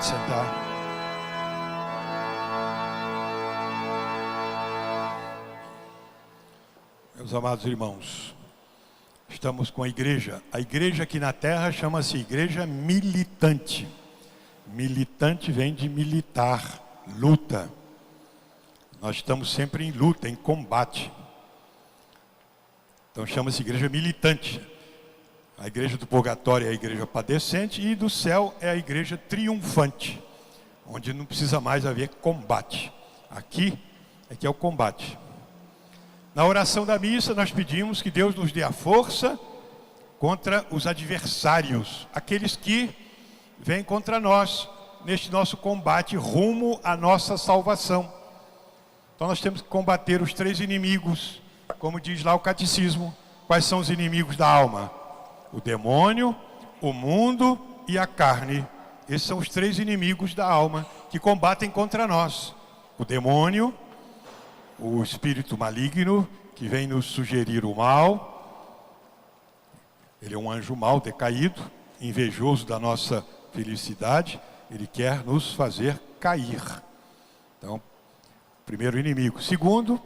Pode sentar. Meus amados irmãos, estamos com a igreja. A igreja aqui na terra chama-se igreja militante. Militante vem de militar, luta. Nós estamos sempre em luta, em combate. Então chama-se igreja militante. A igreja do purgatório é a igreja padecente e do céu é a igreja triunfante, onde não precisa mais haver combate. Aqui é que é o combate. Na oração da missa nós pedimos que Deus nos dê a força contra os adversários, aqueles que vêm contra nós neste nosso combate rumo à nossa salvação. Então nós temos que combater os 3 inimigos, como diz lá o catecismo. Quais são os inimigos da alma? O demônio, o mundo e a carne. Esses são os 3 inimigos da alma que combatem contra nós. O demônio, o espírito maligno que vem nos sugerir o mal. Ele é um anjo mau, decaído, invejoso da nossa felicidade. Ele quer nos fazer cair. Então, primeiro inimigo. Segundo,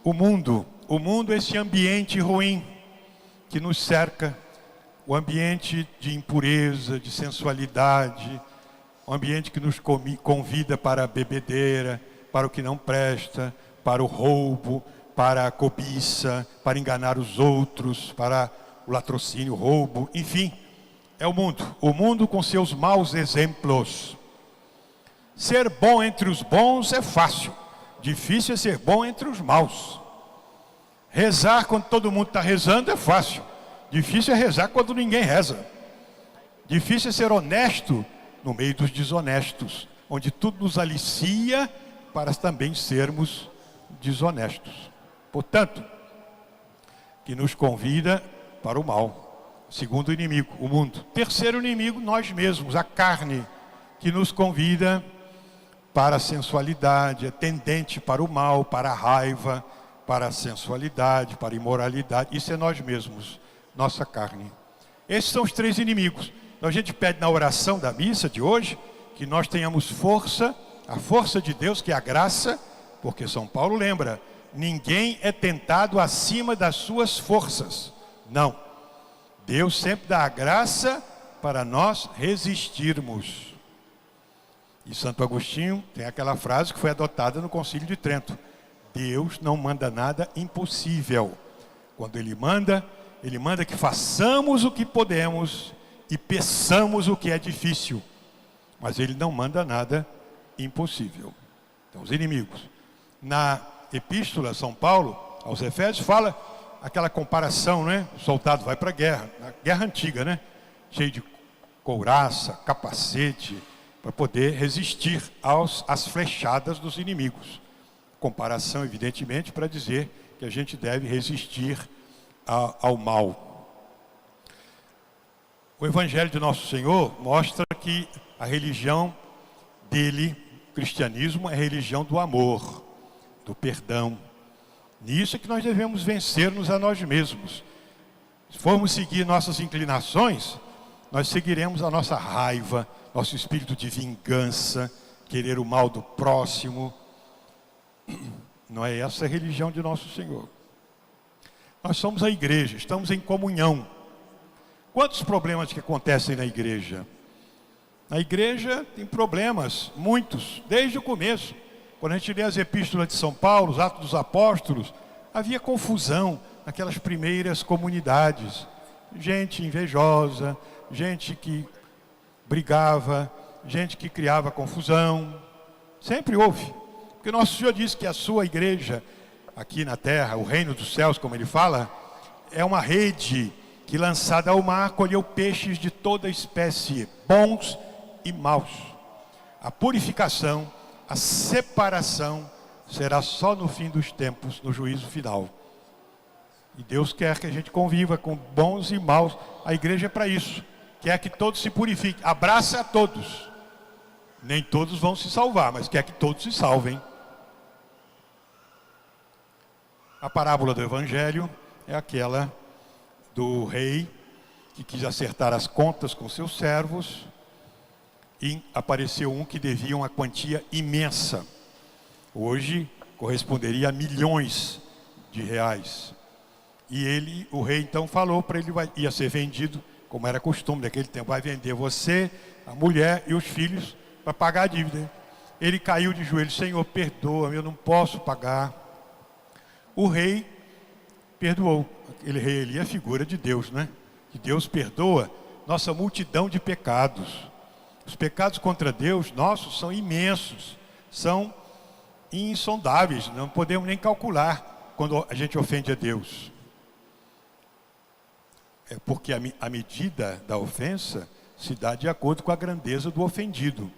o mundo. O mundo é esse ambiente ruim que nos cerca. O ambiente de impureza, de sensualidade. O ambiente que nos convida para a bebedeira, para o que não presta, para o roubo, para a cobiça, para enganar os outros, para o latrocínio, o roubo, enfim, é o mundo com seus maus exemplos. Ser bom entre os bons é fácil, difícil é ser bom entre os maus. Rezar quando todo mundo está rezando é fácil, difícil é rezar quando ninguém reza. Difícil é ser honesto no meio dos desonestos, onde tudo nos alicia para também sermos desonestos. Portanto, que nos convida para o mal. Segundo inimigo, o mundo. Terceiro inimigo, nós mesmos, a carne, que nos convida para a sensualidade, é tendente para o mal, para a raiva, para a sensualidade, para a imoralidade. Isso é nós mesmos, nossa carne. Esses são os 3 inimigos. Então a gente pede na oração da missa de hoje que nós tenhamos força, a força de Deus, que é a graça, porque São Paulo lembra, ninguém é tentado acima das suas forças. Não. Deus sempre dá a graça para nós resistirmos. E Santo Agostinho tem aquela frase que foi adotada no Concílio de Trento. Deus não manda nada impossível. Quando Ele manda que façamos o que podemos e peçamos o que é difícil. Mas Ele não manda nada impossível. Então, os inimigos. Na epístola, São Paulo, aos Efésios, fala aquela comparação, né? O soldado vai para a guerra, na guerra antiga, né? Cheio de couraça, capacete, para poder resistir às flechadas dos inimigos. Comparação, evidentemente, para dizer que a gente deve resistir ao mal. O Evangelho de Nosso Senhor mostra que a religião dele, o cristianismo, é a religião do amor, do perdão. Nisso é que nós devemos vencer-nos a nós mesmos. Se formos seguir nossas inclinações, nós seguiremos a nossa raiva, nosso espírito de vingança, querer o mal do próximo. Não é essa a religião de Nosso Senhor. Nós somos a igreja, estamos em comunhão. Quantos problemas que acontecem na igreja? Na igreja tem problemas, muitos, desde o começo. Quando a gente lê as epístolas de São Paulo, os Atos dos Apóstolos, havia confusão naquelas primeiras comunidades. Gente invejosa, gente que brigava, gente que criava confusão. Sempre houve. Porque Nosso Senhor disse que a sua igreja, aqui na terra, o reino dos céus, como Ele fala, é uma rede que, lançada ao mar, colheu peixes de toda espécie, bons e maus. A purificação, a separação será só no fim dos tempos, no juízo final. E Deus quer que a gente conviva com bons e maus. A igreja é para isso. Quer que todos se purifiquem. Abraça a todos. Nem todos vão se salvar, mas quer que todos se salvem. A parábola do Evangelho é aquela do rei que quis acertar as contas com seus servos e apareceu um que devia uma quantia imensa. Hoje corresponderia a milhões de reais. E o rei então falou para ele, ia ser vendido, como era costume naquele tempo, vai vender você, a mulher e os filhos para pagar a dívida. Ele caiu de joelhos, Senhor, perdoa-me, eu não posso pagar. O rei perdoou. Aquele rei ali é a figura de Deus, né? Que Deus perdoa nossa multidão de pecados. Os pecados contra Deus nossos são imensos, são insondáveis, não podemos nem calcular quando a gente ofende a Deus. É porque a medida da ofensa se dá de acordo com a grandeza do ofendido.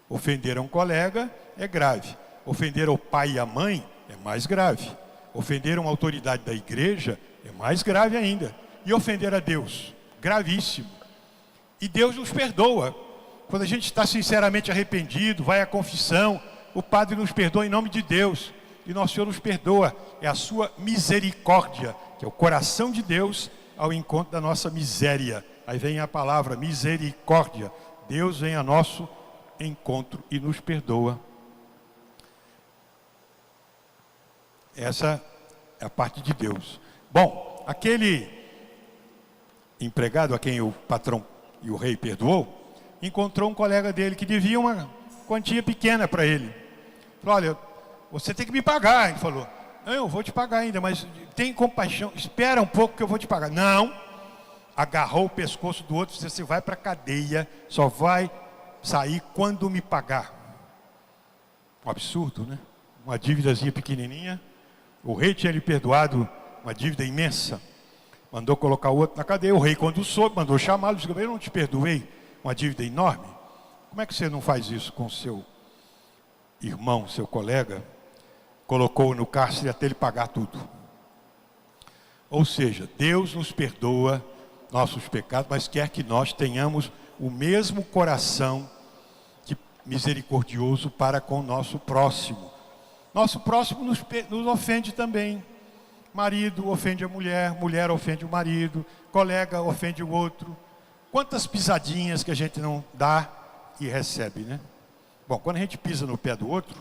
Ofender a um colega é grave. Ofender ao pai e à mãe é mais grave. Ofender uma autoridade da igreja é mais grave ainda. E ofender a Deus, gravíssimo. E Deus nos perdoa. Quando a gente está sinceramente arrependido, vai à confissão, o Padre nos perdoa em nome de Deus. E nosso Senhor nos perdoa. É a sua misericórdia, que é o coração de Deus ao encontro da nossa miséria. Aí vem a palavra misericórdia. Deus vem a nosso encontro e nos perdoa. Essa é a parte de Deus. Bom, aquele empregado a quem o patrão e o rei perdoou, encontrou um colega dele que devia uma quantia pequena para ele. Falou, olha, você tem que me pagar. Ele falou, não, eu vou te pagar ainda, mas tem compaixão, espera um pouco que eu vou te pagar. Não, agarrou o pescoço do outro e disse, você vai para a cadeia, só vai sair quando me pagar. Um absurdo, né? Uma dívidazinha pequenininha. O rei tinha lhe perdoado uma dívida imensa. Mandou colocar o outro na cadeia. O rei, quando soube, mandou chamá-lo. Disse, eu não te perdoei uma dívida enorme. Como é que você não faz isso com seu irmão, seu colega? Colocou-o no cárcere até ele pagar tudo. Ou seja, Deus nos perdoa nossos pecados, mas quer que nós tenhamos o mesmo coração misericordioso para com o nosso próximo. Nosso próximo nos ofende também. Marido ofende a mulher, mulher ofende o marido, colega ofende o outro. Quantas pisadinhas que a gente não dá e recebe, né? Bom, quando a gente pisa no pé do outro,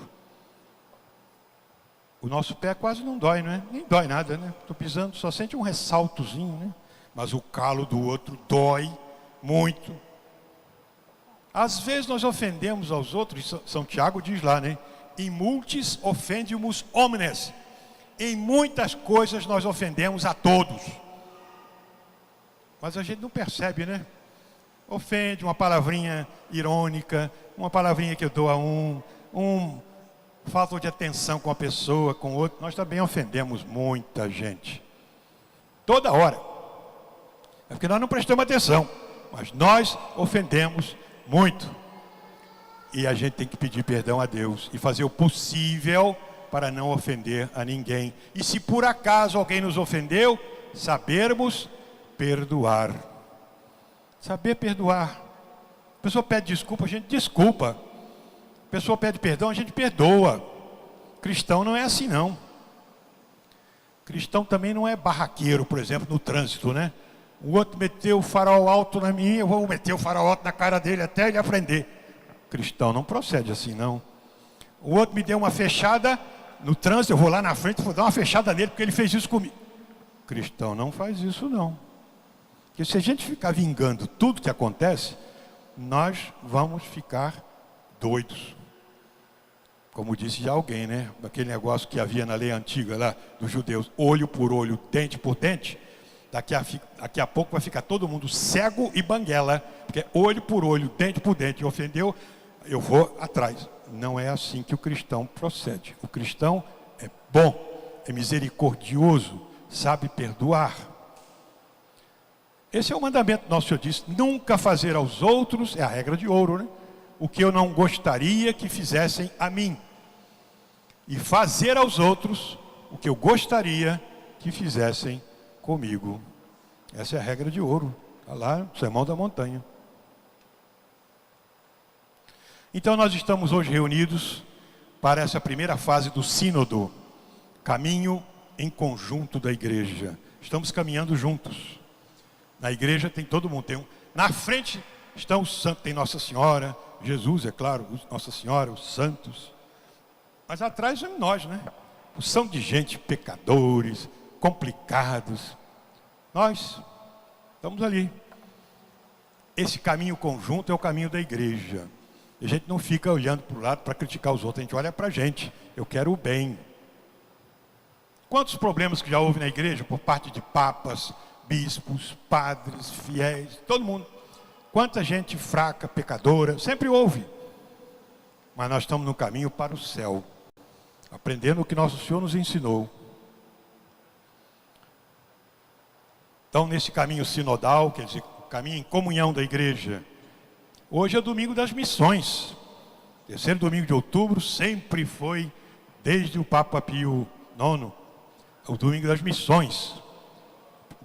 o nosso pé quase não dói, não é? Nem dói nada, né? Estou pisando, só sente um ressaltozinho, né? Mas o calo do outro dói muito. Às vezes nós ofendemos aos outros, São Tiago diz lá, né? In multis offendimus homines. Em muitas coisas nós ofendemos a todos. Mas a gente não percebe, né? Ofende, uma palavrinha irônica, uma palavrinha que eu dou a falta de atenção com a pessoa, com o outro. Nós também ofendemos muita gente. Toda hora. É porque nós não prestamos atenção. Mas nós ofendemos muito. E a gente tem que pedir perdão a Deus e fazer o possível para não ofender a ninguém. E se por acaso alguém nos ofendeu, sabermos perdoar. Saber perdoar. A pessoa pede desculpa, a gente desculpa. A pessoa pede perdão, a gente perdoa. Cristão não é assim, não. Cristão também não é barraqueiro, por exemplo, no trânsito, né? O outro meteu o farol alto na minha, eu vou meter o farol alto na cara dele até ele aprender. Cristão não procede assim, não. O outro me deu uma fechada no trânsito, eu vou lá na frente e vou dar uma fechada nele porque ele fez isso comigo. Cristão não faz isso, não. Porque se a gente ficar vingando tudo que acontece, nós vamos ficar doidos. Como disse já alguém, né? Aquele negócio que havia na lei antiga lá dos judeus, olho por olho, dente por dente. Daqui a pouco vai ficar todo mundo cego e banguela, porque olho por olho, dente por dente, ofendeu, eu vou atrás. Não é assim que o cristão procede. O cristão é bom, é misericordioso, sabe perdoar. Esse é o mandamento, nosso Senhor disse, nunca fazer aos outros, é a regra de ouro, né? O que eu não gostaria que fizessem a mim. E fazer aos outros o que eu gostaria que fizessem comigo. Essa é a regra de ouro. Está lá no Sermão da Montanha. Então nós estamos hoje reunidos para essa primeira fase do sínodo. Caminho em conjunto da igreja. Estamos caminhando juntos. Na igreja tem todo mundo. Na frente estão os santos, tem Nossa Senhora, Jesus, é claro, Nossa Senhora, os santos. Mas atrás vem nós, né? São de gente pecadores, complicados. Nós estamos ali. Esse caminho conjunto é o caminho da igreja. E a gente não fica olhando para o lado para criticar os outros, a gente olha para a gente. Eu quero o bem. Quantos problemas que já houve na igreja por parte de papas, bispos, padres, fiéis, todo mundo. Quanta gente fraca, pecadora, sempre houve. Mas nós estamos no caminho para o céu, aprendendo o que nosso Senhor nos ensinou. Então, nesse caminho sinodal, quer dizer, o caminho em comunhão da igreja, hoje é o domingo das missões. Terceiro domingo de outubro sempre foi, desde o Papa Pio IX, o domingo das missões.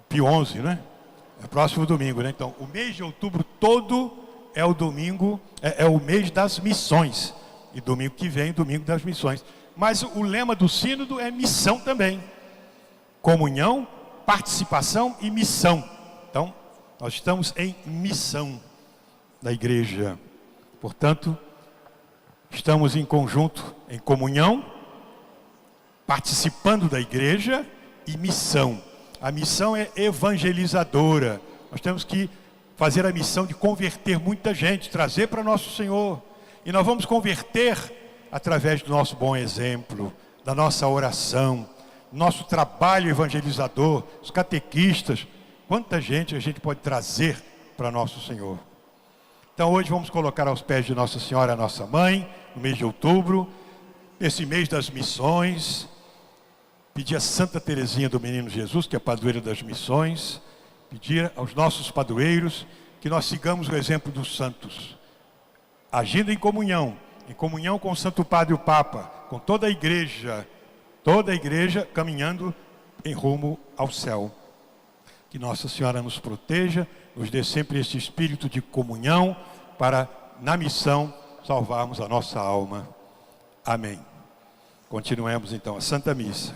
Pio XI, né? É o próximo domingo, né? Então, o mês de outubro todo é o domingo, é o mês das missões. E domingo que vem, domingo das missões. Mas o lema do sínodo é missão também. Comunhão, participação e missão. Então, nós estamos em missão da igreja. Portanto, estamos em conjunto, em comunhão, participando da igreja e missão. A missão é evangelizadora. Nós temos que fazer a missão de converter muita gente, trazer para nosso Senhor. E nós vamos converter através do nosso bom exemplo, da nossa oração, nosso trabalho evangelizador, os catequistas. Quanta gente a gente pode trazer para nosso Senhor. Então hoje vamos colocar aos pés de Nossa Senhora, a nossa mãe, no mês de outubro, esse mês das missões. Pedir a Santa Teresinha do Menino Jesus, que é a padroeira das missões, pedir aos nossos padroeiros que nós sigamos o exemplo dos santos, agindo em comunhão com o Santo Padre e o Papa, com toda a igreja caminhando em rumo ao céu. Que Nossa Senhora nos proteja, nos dê sempre esse espírito de comunhão para, na missão, salvarmos a nossa alma. Amém. Continuemos então a Santa Missa.